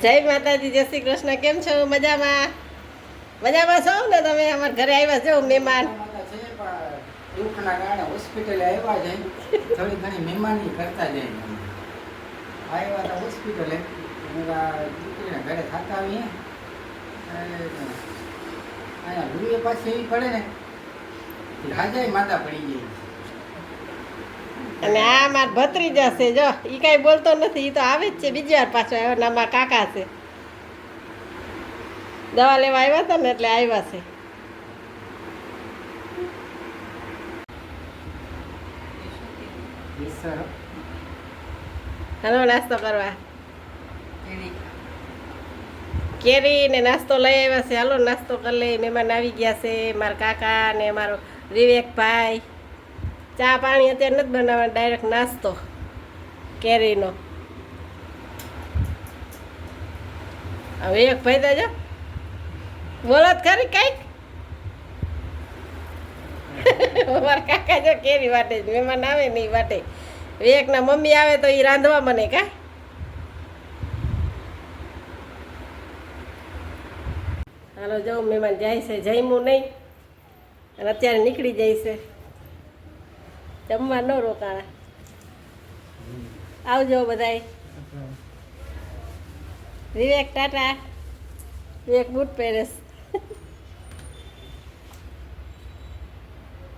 જય માતાજી, જય શ્રી કૃષ્ણ. કેમ છો? મજામાં? મજામાં છો ને તમે? અમારા ઘરે આવ્યા છો મહેમાન. દુઃખના કારણે હોસ્પિટલે આવ્યા છે. થોડી ઘણી મહેમાની કરતા જાય. આવ્યા હતા હોસ્પિટલે, દીકરીને ઘરે થતા આવીએ. અહીંયા રૂએ પાછી એવી પડે ને રાજાએ માતા પડી ગઈ. અને આ મારા ભત્રીજા છે. જો ઈ કાંઈ બોલતો નથી, ઈ તો આવે જ છે. બીજી વાર પાછો આવ્યો ને મારા કાકા છે. દવા લેવા આવ્યા હતા ને એટલે આવ્યા છે. હાલો નાસ્તો કરવા. કેરી ને નાસ્તો લઈ આવ્યા છે. હાલો નાસ્તો કરી લઈ. મહેમાન આવી ગયા છે. મારા કાકા ને મારો વિવેકભાઈ. ચા પાણી અત્યારે નથી બનાવવાનું, ડાયરેક્ટ નાસ્તો કેરીનો. વિવેકભાઈ તો જો બોલો જ ખરી કઈક. મારા કાકા જો કેરી વાટે જ. મહેમાન આવે ને એ વાટે. વિવેકના મમ્મી આવે તો એ રાંધવા મને કા. હાલો જાઉં, મહેમાન જાય છે. જમ્યું નહીં અને અત્યારે નીકળી જાય છે. જમવા ન રોકાણા. આવજો બધાય. વિવેક ટાટા. વિવેક બૂટ પહેરેસ.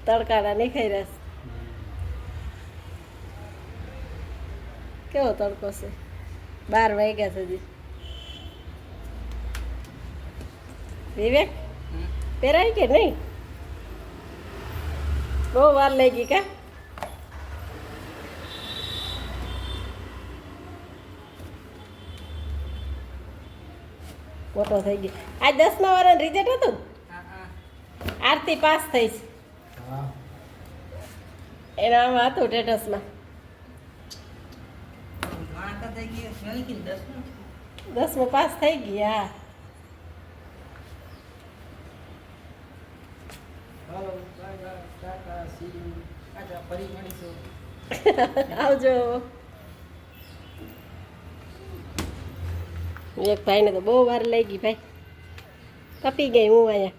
તડકાના નીકળી રસ. કેવો તડકો છે. 12 વાગ્યા સુધી. વિવેક પહેરાય કે નહીં? બહુ વાર લઈ ગઈ કા? મોટો થઈ ગયો. આ 10મા વાળાનું રિઝલ્ટ હતું. આરતી પાસ થઈ છે. એના આમાં હતું સ્ટેટસમાં. 10મું પાસ થઈ ગઈ. હા આવજો. એક ભાઈને તો બહુ વાર લઈ ગઈ ભાઈ. કપી ગઈ હું અહીંયા.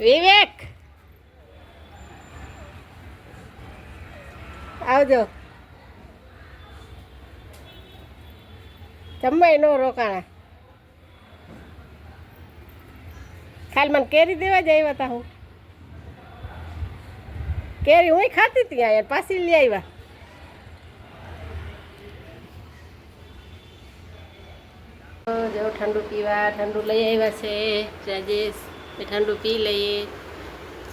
વિવેક આવજો. જમવાય નો રોકાણા. ખાલી મને કેરી દેવા જ આવ્યા હતા. હું કેરી હું ખાતી હતી અહીંયા, પાછી લઈ આવ્યા. જો ઠંડુ પીવા ઠંડુ લઈ આવ્યા છે રાજેશ. ઠંડુ પી લઈએ.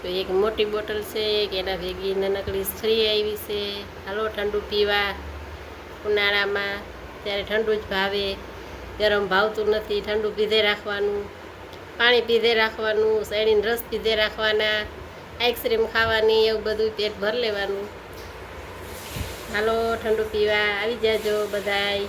તો એક મોટી બોટલ છે, એક એના ભેગી નાનકડી છરી આવી છે. હાલો ઠંડુ પીવા. ઉનાળામાં ત્યારે ઠંડુ જ ભાવે. ગરમ ભાવતું નથી. ઠંડુ પીધે રાખવાનું, પાણી પીધે રાખવાનું, શેરડીનો રસ પીધે રાખવાના, આઈસ્ક્રીમ ખાવાની, એવું બધું પેટ ભરી લેવાનું. હાલો ઠંડુ પીવા આવી જાજો બધાય.